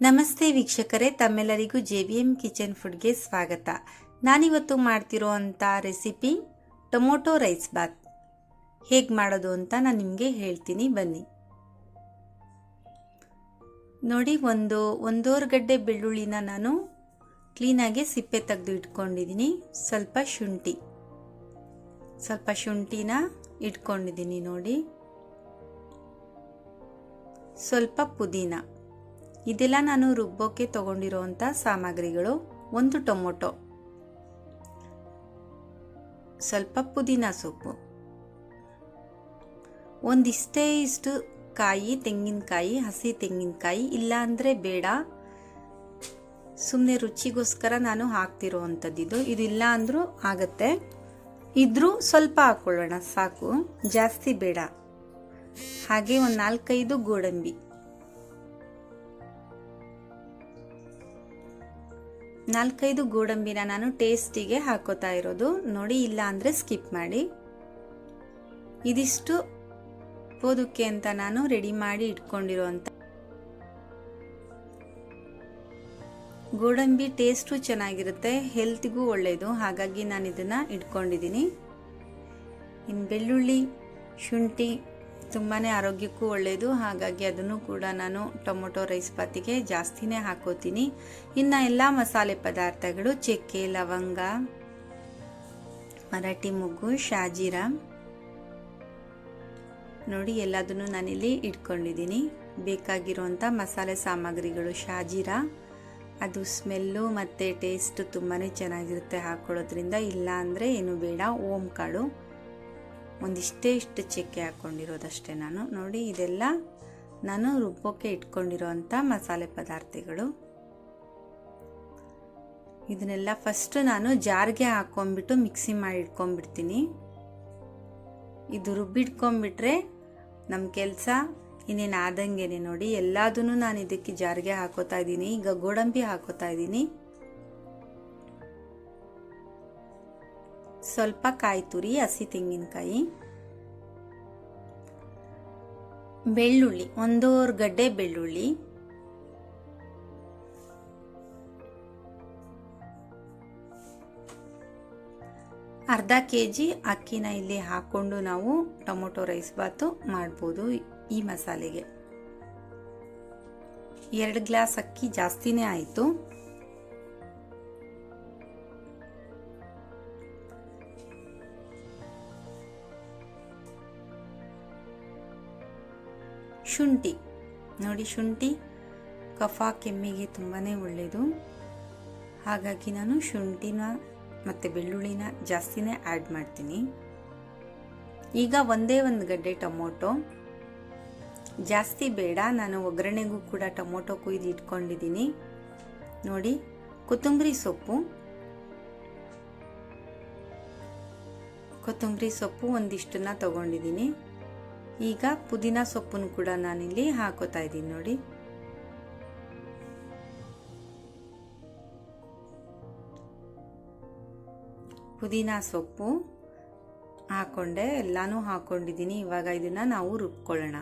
ನಮಸ್ತೆ ವೀಕ್ಷಕರೇ, ತಮ್ಮೆಲ್ಲರಿಗೂ JVM ಕಿಚನ್ ಫುಡ್ಗೆ ಸ್ವಾಗತ. ನಾನಿವತ್ತು ಮಾಡ್ತಿರೋ ಅಂಥ ರೆಸಿಪಿ ಟೊಮೊಟೊ ರೈಸ್ ಬಾತ್. ಹೇಗೆ ಮಾಡೋದು ಅಂತ ನಾನು ನಿಮಗೆ ಹೇಳ್ತೀನಿ, ಬನ್ನಿ ನೋಡಿ. ಒಂದೂವರೆ ಗಡ್ಡೆ ಬೆಳ್ಳುಳ್ಳಿನ ನಾನು ಕ್ಲೀನಾಗಿ ಸಿಪ್ಪೆ ತೆಗೆದು ಇಟ್ಕೊಂಡಿದ್ದೀನಿ. ಸ್ವಲ್ಪ ಶುಂಠಿನ ಇಟ್ಕೊಂಡಿದ್ದೀನಿ ನೋಡಿ. ಸ್ವಲ್ಪ ಪುದೀನ. ಇದೆಲ್ಲ ನಾನು ರುಬ್ಬೋಕ್ಕೆ ತಗೊಂಡಿರೋಂಥ ಸಾಮಗ್ರಿಗಳು. ಒಂದು ಟೊಮೊಟೊ, ಸ್ವಲ್ಪ ಪುದೀನ ಸೊಪ್ಪು, ಇಷ್ಟು ಕಾಯಿ, ತೆಂಗಿನಕಾಯಿ, ಹಸಿ ತೆಂಗಿನಕಾಯಿ. ಇಲ್ಲ ಅಂದರೆ ಬೇಡ, ಸುಮ್ಮನೆ ರುಚಿಗೋಸ್ಕರ ನಾನು ಹಾಕ್ತಿರೋ ಅಂಥದ್ದಿದು. ಇದು ಇಲ್ಲ ಅಂದರೂ ಆಗತ್ತೆ, ಇದ್ರೂ ಸ್ವಲ್ಪ ಹಾಕ್ಕೊಳ್ಳೋಣ ಸಾಕು, ಜಾಸ್ತಿ ಬೇಡ. ಹಾಗೆ ಒಂದು 4-5 ಗೋಡಂಬಿ. 4-5 ಗೋಡಂಬಿನ ನಾನು ಟೇಸ್ಟಿಗೆ ಹಾಕೋತಾ ಇರೋದು ನೋಡಿ, ಇಲ್ಲ ಅಂದರೆ ಸ್ಕಿಪ್ ಮಾಡಿ. ಇದಿಷ್ಟು ಓದಕ್ಕೆ ಅಂತ ನಾನು ರೆಡಿ ಮಾಡಿ ಇಟ್ಕೊಂಡಿರೋಂಥ ಗೋಡಂಬಿ. ಟೇಸ್ಟು ಚೆನ್ನಾಗಿರುತ್ತೆ, ಹೆಲ್ತ್ಗೂ ಒಳ್ಳೆಯದು, ಹಾಗಾಗಿ ನಾನು ಇದನ್ನು ಇಟ್ಕೊಂಡಿದ್ದೀನಿ. ಇನ್ನು ಬೆಳ್ಳುಳ್ಳಿ, ಶುಂಠಿ ತುಂಬಾ ಆರೋಗ್ಯಕ್ಕೂ ಒಳ್ಳೆಯದು, ಹಾಗಾಗಿ ಅದನ್ನು ಕೂಡ ನಾನು ಟೊಮೊಟೊ ರೈಸ್ ಬಾತಿಗೆ ಜಾಸ್ತಿನೇ ಹಾಕೋತೀನಿ. ಇನ್ನು ಎಲ್ಲ ಮಸಾಲೆ ಪದಾರ್ಥಗಳು, ಚಕ್ಕೆ, ಲವಂಗ, ಮರಾಠಿ ಮೊಗ್ಗು, ಶಾಜೀರಾ ನೋಡಿ, ಎಲ್ಲದನ್ನು ನಾನಿಲ್ಲಿ ಇಟ್ಕೊಂಡಿದ್ದೀನಿ. ಬೇಕಾಗಿರುವಂಥ ಮಸಾಲೆ ಸಾಮಗ್ರಿಗಳು ಶಾಜೀರಾ, ಅದು ಸ್ಮೆಲ್ಲು ಮತ್ತು ಟೇಸ್ಟ್ ತುಂಬಾ ಚೆನ್ನಾಗಿರುತ್ತೆ ಹಾಕೊಳ್ಳೋದ್ರಿಂದ. ಇಲ್ಲ ಅಂದರೆ ಏನು ಬೇಡ. ಓಂ ಕಾಳು, ಇಷ್ಟು ಚಕ್ಕೆ ಹಾಕ್ಕೊಂಡಿರೋದಷ್ಟೇ ನಾನು ನೋಡಿ. ಇದೆಲ್ಲ ನಾನು ರುಬ್ಬೋಕ್ಕೆ ಇಟ್ಕೊಂಡಿರೋಂಥ ಮಸಾಲೆ ಪದಾರ್ಥಗಳು. ಇದನ್ನೆಲ್ಲ ಫಸ್ಟ್ ನಾನು ಜಾರ್ಗೆ ಹಾಕೊಂಡ್ಬಿಟ್ಟು ಮಿಕ್ಸಿ ಮಾಡಿ ಇಟ್ಕೊಂಡ್ಬಿಡ್ತೀನಿ. ಇದು ರುಬ್ಬಿಟ್ಕೊಂಡ್ಬಿಟ್ರೆ ನಮ್ಮ ಕೆಲಸ ಇನ್ನೇನು ಆದಂಗೆನೆ ನೋಡಿ. ಎಲ್ಲದನ್ನು ನಾನು ಇದಕ್ಕೆ ಜಾರ್ಗೆ ಹಾಕೋತಾ ಇದ್ದೀನಿ. ಈಗ ಗೋಡಂಬಿ ಹಾಕೋತಾ ಇದ್ದೀನಿ, ಸ್ವಲ್ಪ ಕಾಯಿ ತುರಿ, ಹಸಿ ತೆಂಗಿನಕಾಯಿ, ಬೆಳ್ಳುಳ್ಳಿ, 1 ಗಡ್ಡೆ ಬೆಳ್ಳುಳ್ಳಿ, ಅರ್ಧ ಕೆಜಿ ಅಕ್ಕಿನ ಇಲ್ಲಿ ಹಾಕೊಂಡು ನಾವು ಟೊಮೊಟೊ ರೈಸ್ ಬಾತು ಮಾಡ್ಬೋದು. ಈ ಮಸಾಲೆಗೆ 2 ಗ್ಲಾಸ್ ಅಕ್ಕಿ, ಜಾಸ್ತಿನೇ ಆಯಿತು. ಶುಂಠಿ ನೋಡಿ, ಶುಂಠಿ ಕಫ ಕೆಮ್ಮಿಗೆ ತುಂಬಾ ಒಳ್ಳೆಯದು, ಹಾಗಾಗಿ ನಾನು ಶುಂಠಿನ ಮತ್ತು ಬೆಳ್ಳುಳ್ಳಿನ ಜಾಸ್ತಿನೇ ಆ್ಯಡ್ ಮಾಡ್ತೀನಿ. ಈಗ ಒಂದೇ ಗಡ್ಡೆ ಟೊಮೊಟೊ, ಜಾಸ್ತಿ ಬೇಡ. ನಾನು ಒಗ್ಗರಣೆಗೂ ಕೂಡ ಟೊಮೊಟೊ ಕುಯ್ದು ಇಟ್ಕೊಂಡಿದ್ದೀನಿ ನೋಡಿ. ಕೊತ್ತಂಬರಿ ಸೊಪ್ಪು ಒಂದಿಷ್ಟನ್ನ ತಗೊಂಡಿದ್ದೀನಿ. ಈಗ ಪುದೀನ ಸೊಪ್ಪನ್ನು ಕೂಡ ನಾನಿಲ್ಲಿ ಹಾಕೋತಾ ಇದ್ದೀನಿ ನೋಡಿ. ಪುದೀನ ಸೊಪ್ಪು ಹಾಕೊಂಡೆ, ಎಲ್ಲಾನು ಹಾಕೊಂಡಿದ್ದೀನಿ. ಇವಾಗ ಇದನ್ನ ನಾವು ರುಬ್ಕೊಳ್ಳೋಣ.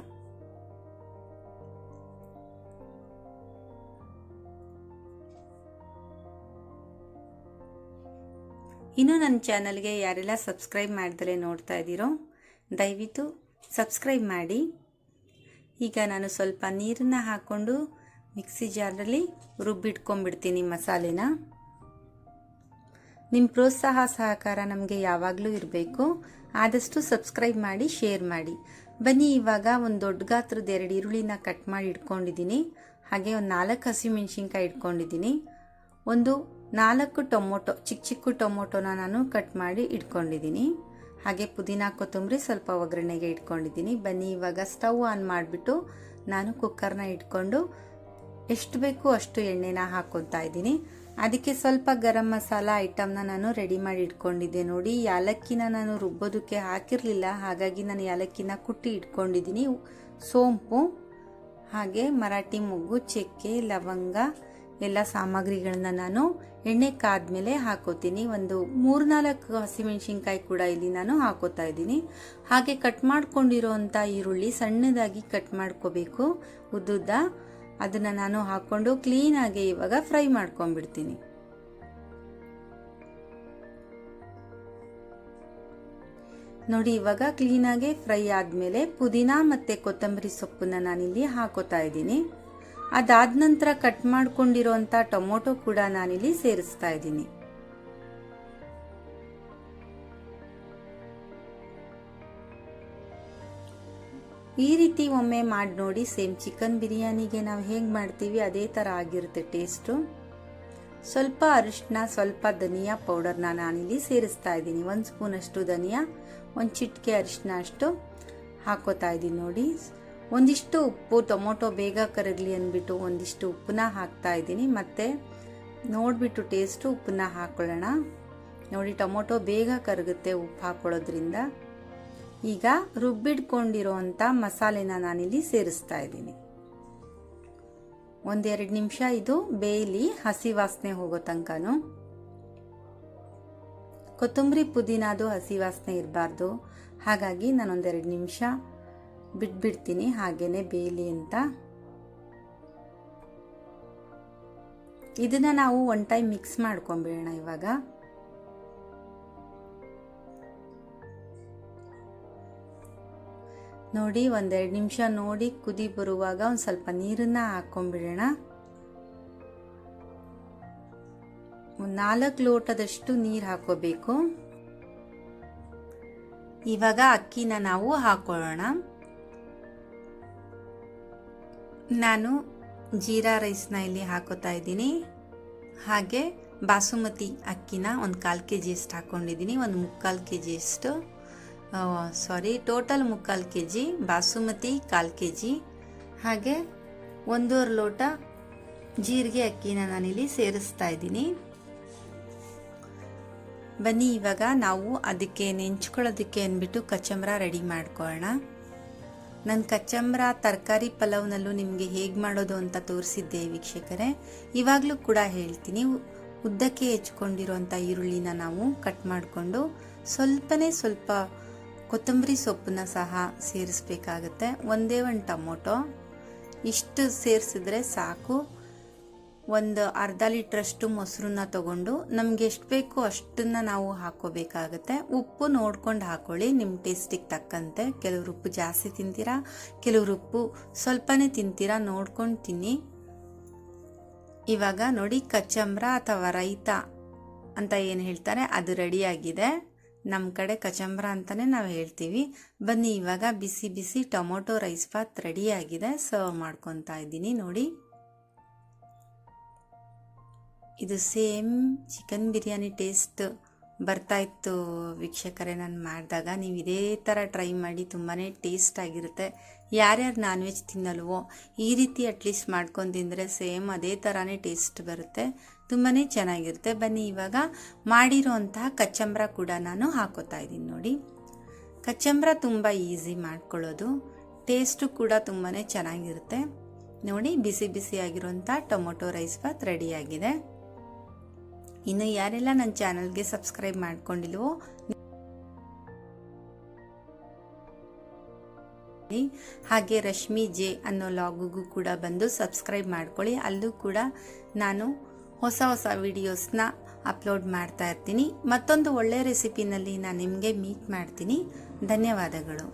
ಇನ್ನು ನನ್ನ ಚಾನಲ್ಗೆ ಯಾರೆಲ್ಲ ಸಬ್ಸ್ಕ್ರೈಬ್ ಮಾಡ್ದಲೇ ನೋಡ್ತಾ ಇದ್ದೀರೋ ದಯವಿಟ್ಟು ಸಬ್ಸ್ಕ್ರೈಬ್ ಮಾಡಿ. ಈಗ ನಾನು ಸ್ವಲ್ಪ ನೀರನ್ನು ಹಾಕ್ಕೊಂಡು ಮಿಕ್ಸಿ ಜಾರಲ್ಲಿ ರುಬ್ಬಿಟ್ಕೊಂಡ್ಬಿಡ್ತೀನಿ ಮಸಾಲೆನ. ನಿಮ್ಮ ಪ್ರೋತ್ಸಾಹ ಸಹಕಾರ ನಮಗೆ ಯಾವಾಗಲೂ ಇರಬೇಕು. ಆದಷ್ಟು ಸಬ್ಸ್ಕ್ರೈಬ್ ಮಾಡಿ, ಶೇರ್ ಮಾಡಿ. ಬನ್ನಿ, ಇವಾಗ ಒಂದು ದೊಡ್ಡ ಗಾತ್ರದ 2 ಈರುಳ್ಳಿನ ಕಟ್ ಮಾಡಿ ಇಟ್ಕೊಂಡಿದ್ದೀನಿ. ಹಾಗೆ ಒಂದು 4 ಹಸಿಮೆಣಸಿನ್ಕಾಯಿ ಇಟ್ಕೊಂಡಿದ್ದೀನಿ. ಒಂದು 4 ಟೊಮೊಟೊ, ಚಿಕ್ಕ ಟೊಮೊಟೊನ ನಾನು ಕಟ್ ಮಾಡಿ ಇಟ್ಕೊಂಡಿದ್ದೀನಿ. ಹಾಗೆ ಪುದೀನ, ಕೊತ್ತಂಬರಿ ಸ್ವಲ್ಪ ಒಗ್ಗರಣೆಗೆ ಇಟ್ಕೊಂಡಿದ್ದೀನಿ. ಬನ್ನಿ, ಇವಾಗ ಸ್ಟವ್ ಆನ್ ಮಾಡಿಬಿಟ್ಟು ನಾನು ಕುಕ್ಕರ್ನ ಇಟ್ಕೊಂಡು ಎಷ್ಟು ಬೇಕು ಅಷ್ಟು ಎಣ್ಣೆನ ಹಾಕ್ಕೊತಾ ಇದ್ದೀನಿ. ಅದಕ್ಕೆ ಸ್ವಲ್ಪ ಗರಂ ಮಸಾಲ ಐಟಮ್ನ ನಾನು ರೆಡಿ ಮಾಡಿ ಇಟ್ಕೊಂಡಿದ್ದೆ ನೋಡಿ. ಯಾಲಕ್ಕಿನ ನಾನು ರುಬ್ಬೋದಕ್ಕೆ ಹಾಕಿರಲಿಲ್ಲ, ಹಾಗಾಗಿ ನಾನು ಯಾಲಕ್ಕಿನ ಕುಟ್ಟಿ ಇಟ್ಕೊಂಡಿದ್ದೀನಿ. ಸೋಂಪು, ಹಾಗೆ ಮರಾಠಿ ಮೊಗ್ಗು, ಚಕ್ಕೆ, ಲವಂಗ ಎಲ್ಲ ಸಾಮಗ್ರಿಗಳನ್ನ ನಾನು ಎಣ್ಣೆ ಕಾದ್ಮೇಲೆ ಹಾಕೋತೀನಿ. ಒಂದು 3-4 ಹಸಿಮೆಣಸಿನ್ಕಾಯಿ ಕೂಡ ಇಲ್ಲಿ ನಾನು ಹಾಕೋತಾ ಇದ್ದೀನಿ. ಹಾಗೆ ಕಟ್ ಮಾಡ್ಕೊಂಡಿರೋಂಥ ಈರುಳ್ಳಿ ಸಣ್ಣದಾಗಿ ಕಟ್ ಮಾಡ್ಕೋಬೇಕು, ಉದ್ದುದ್ದ. ಅದನ್ನು ನಾನು ಹಾಕ್ಕೊಂಡು ಕ್ಲೀನಾಗಿ ಇವಾಗ ಫ್ರೈ ಮಾಡ್ಕೊಂಡ್ಬಿಡ್ತೀನಿ. ನೋಡಿ ಇವಾಗ ಕ್ಲೀನಾಗಿ ಫ್ರೈ ಆದಮೇಲೆ ಪುದೀನಾ ಮತ್ತು ಕೊತ್ತಂಬರಿ ಸೊಪ್ಪನ್ನ ನಾನಿಲ್ಲಿ ಹಾಕೋತಾ ಇದ್ದೀನಿ. ಅದಾದ ನಂತರ ಕಟ್ ಮಾಡ್ಕೊಂಡಿರೋಂಥ ಟೊಮೊಟೊ ಕೂಡ ನಾನಿಲ್ಲಿ ಸೇರಿಸ್ತಾ ಇದ್ದೀನಿ. ಈ ರೀತಿ ಒಮ್ಮೆ ಮಾಡಿ ನೋಡಿ. ಸೇಮ್ ಚಿಕನ್ ಬಿರಿಯಾನಿಗೆ ನಾವು ಹೇಗೆ ಮಾಡ್ತೀವಿ ಅದೇ ಥರ ಆಗಿರುತ್ತೆ ಟೇಸ್ಟು. ಸ್ವಲ್ಪ ಅರಿಶಿನ, ಸ್ವಲ್ಪ ಧನಿಯಾ ಪೌಡರ್ನ ನಾನಿಲ್ಲಿ ಸೇರಿಸ್ತಾ ಇದ್ದೀನಿ. 1 ಸ್ಪೂನಷ್ಟು ಧನಿಯಾ, 1 ಚಿಟಿಕೆ ಅರಿಶಿನ ಅಷ್ಟು ಹಾಕೋತಾ ಇದ್ದೀನಿ. ನೋಡಿ, ಒಂದಿಷ್ಟು ಉಪ್ಪು, ಟೊಮೊಟೊ ಬೇಗ ಕರಗಲಿ ಅಂದ್ಬಿಟ್ಟು ಒಂದಿಷ್ಟು ಉಪ್ಪನ್ನ ಹಾಕ್ತಾ ಇದ್ದೀನಿ. ಮತ್ತೆ ನೋಡಿಬಿಟ್ಟು ಟೇಸ್ಟು ಉಪ್ಪನ್ನ ಹಾಕೊಳ್ಳೋಣ. ನೋಡಿ, ಟೊಮೊಟೊ ಬೇಗ ಕರಗುತ್ತೆ ಉಪ್ಪು ಹಾಕೊಳ್ಳೋದ್ರಿಂದ. ಈಗ ರುಬ್ಬಿಡ್ಕೊಂಡಿರೋಂಥ ಮಸಾಲೆನ ನಾನಿಲ್ಲಿ ಸೇರಿಸ್ತಾ ಇದ್ದೀನಿ. 1-2 ನಿಮಿಷ ಇದು ಬೇಯಲಿ, ಹಸಿ ವಾಸನೆ ಹೋಗೋ ತನಕನೂ. ಕೊತ್ತಂಬರಿ ಪುದೀನದು ಹಸಿ ವಾಸನೆ ಇರಬಾರ್ದು, ಹಾಗಾಗಿ ನಾನು 1-2 ನಿಮಿಷ ಬಿಟ್ಬಿಡ್ತೀನಿ ಹಾಗೇನೆ ಬೇಯಲಿ ಅಂತ. ಇದನ್ನ ನಾವು 1 ಟೈಮ್ ಮಿಕ್ಸ್ ಮಾಡ್ಕೊಂಬಿಡೋಣ ಇವಾಗ. ನೋಡಿ, 1-2 ನಿಮಿಷ ನೋಡಿ ಕುದಿ ಬರುವಾಗ ಒಂದು ಸ್ವಲ್ಪ ನೀರನ್ನ ಹಾಕೊಂಡ್ಬಿಡೋಣ. 4 ಲೋಟದಷ್ಟು ನೀರು ಹಾಕೋಬೇಕು. ಇವಾಗ ಅಕ್ಕಿನ ನಾವು ಹಾಕೊಳ್ಳೋಣ. ನಾನು ಜೀರಾ ರೈಸ್ನ ಇಲ್ಲಿ ಹಾಕೋತಾ ಇದ್ದೀನಿ. ಹಾಗೆ ಬಾಸುಮತಿ ಅಕ್ಕಿನ 1/4 kg ಅಷ್ಟು ಹಾಕೊಂಡಿದ್ದೀನಿ. 1/4 kg ಅಷ್ಟು ಟೋಟಲ್ 3/4 kg, ಬಾಸುಮತಿ 1/4 kg. ಹಾಗೆ 1.5 ಲೋಟ ಜೀರಿಗೆ ಅಕ್ಕಿನ ನಾನಿಲ್ಲಿ ಸೇರಿಸ್ತಾ ಇದ್ದೀನಿ. ಬನ್ನಿ ಇವಾಗ ನಾವು ಅದಕ್ಕೆ ನೆಂಚ್ಕೊಳ್ಳೋದಕ್ಕೆ ಅಂದ್ಬಿಟ್ಟು ಕಚಂಬರ ರೆಡಿ ಮಾಡ್ಕೊಳ್ಳೋಣ. ನನ್ನ ಕಚಂಬರ ತರಕಾರಿ ಪಲಾವ್ನಲ್ಲೂ ನಿಮಗೆ ಹೇಗೆ ಮಾಡೋದು ಅಂತ ತೋರಿಸಿದ್ದೆ ವೀಕ್ಷಕರೇ. ಇವಾಗಲೂ ಕೂಡ ಹೇಳ್ತೀನಿ. ಉದ್ದಕ್ಕೆ ಹೆಚ್ಕೊಂಡಿರೋಂಥ ಈರುಳ್ಳಿನ ನಾವು ಕಟ್ ಮಾಡಿಕೊಂಡು ಸ್ವಲ್ಪ ಕೊತ್ತಂಬರಿ ಸೊಪ್ಪನ್ನ ಸಹ ಸೇರಿಸ್ಬೇಕಾಗತ್ತೆ. 1 ಟೊಮೊಟೊ ಇಷ್ಟು ಸೇರಿಸಿದ್ರೆ ಸಾಕು. 1/2 ಲೀಟ್ರಷ್ಟು ಮೊಸರನ್ನ ತಗೊಂಡು ನಮ್ಗೆ ಎಷ್ಟು ಬೇಕೋ ಅಷ್ಟನ್ನ ನಾವು ಹಾಕೋಬೇಕಾಗತ್ತೆ. ಉಪ್ಪು ನೋಡ್ಕೊಂಡು ಹಾಕೊಳ್ಳಿ ನಿಮ್ಮ ಟೇಸ್ಟಿಗೆ ತಕ್ಕಂತೆ. ಕೆಲವರು ಉಪ್ಪು ಜಾಸ್ತಿ ತಿಂತೀರಾ, ಕೆಲವರು ಉಪ್ಪು ಸ್ವಲ್ಪನೇ ತಿಂತೀರಾ, ನೋಡ್ಕೊಂಡು ತಿನ್ನಿ. ಇವಾಗ ನೋಡಿ, ಕಚಂಬರ ಅಥವಾ ರೈತ ಅಂತ ಏನು ಹೇಳ್ತಾರೆ ಅದು ರೆಡಿಯಾಗಿದೆ. ನಮ್ಮ ಕಡೆ ಕಚಂಬರ ಅಂತಾನೆ ನಾವು ಹೇಳ್ತೀವಿ. ಬನ್ನಿ ಇವಾಗ ಬಿಸಿ ಬಿಸಿ ಟೊಮೊಟೊ ರೈಸ್ ಬಾತ್ ರೆಡಿಯಾಗಿದೆ. ಸರ್ವ್ ಮಾಡ್ಕೊತಾ ಇದ್ದೀನಿ. ನೋಡಿ, ಇದು ಸೇಮ್ ಚಿಕನ್ ಬಿರಿಯಾನಿ ಟೇಸ್ಟ್ ಬರ್ತಾ ಇತ್ತು ವೀಕ್ಷಕರೇ ನಾನು ಮಾಡಿದಾಗ. ನೀವು ಇದೇ ಥರ ಟ್ರೈ ಮಾಡಿ, ತುಂಬಾ ಟೇಸ್ಟ್ ಆಗಿರುತ್ತೆ. ಯಾರ್ಯಾರು ನಾನ್ ವೆಜ್ ತಿನ್ನಲ್ವೋ ಈ ರೀತಿ ಅಟ್ಲೀಸ್ಟ್ ಮಾಡ್ಕೊಂಡು ತಿಂದರೆ ಸೇಮ್ ಅದೇ ಥರನೇ ಟೇಸ್ಟ್ ಬರುತ್ತೆ, ತುಂಬಾ ಚೆನ್ನಾಗಿರುತ್ತೆ. ಬನ್ನಿ ಇವಾಗ ಮಾಡಿರೋಂತಹ ಕಚಂಬರ ಕೂಡ ನಾನು ಹಾಕೋತಾ ಇದ್ದೀನಿ. ನೋಡಿ, ಕಚಂಬರ ತುಂಬ ಈಸಿ ಮಾಡ್ಕೊಳ್ಳೋದು, ಟೇಸ್ಟು ಕೂಡ ತುಂಬಾ ಚೆನ್ನಾಗಿರುತ್ತೆ. ನೋಡಿ, ಬಿಸಿ ಬಿಸಿಯಾಗಿರೋಂಥ ಟೊಮೊಟೊ ರೈಸ್ ಬಾತ್ ರೆಡಿಯಾಗಿದೆ. ಇನ್ನು ಯಾರೆಲ್ಲ ನನ್ನ ಚಾನಲ್ಗೆ ಸಬ್ಸ್ಕ್ರೈಬ್ ಮಾಡ್ಕೊಂಡಿಲ್ವೋ ಹಾಗೆ ರಶ್ಮಿ ಜೆ ಅನ್ನೋ ಲಾಗುಗೂ ಕೂಡ ಬಂದು ಸಬ್ಸ್ಕ್ರೈಬ್ ಮಾಡ್ಕೊಳ್ಳಿ. ಅಲ್ಲೂ ಕೂಡ ನಾನು ಹೊಸ ವಿಡಿಯೋಸ್ನ ಅಪ್ಲೋಡ್ ಮಾಡ್ತಾ ಇರ್ತೀನಿ. ಮತ್ತೊಂದು ಒಳ್ಳೆ ರೆಸಿಪಿನಲ್ಲಿ ನಾನು ನಿಮಗೆ ಮೀಟ್ ಮಾಡ್ತೀನಿ. ಧನ್ಯವಾದಗಳು.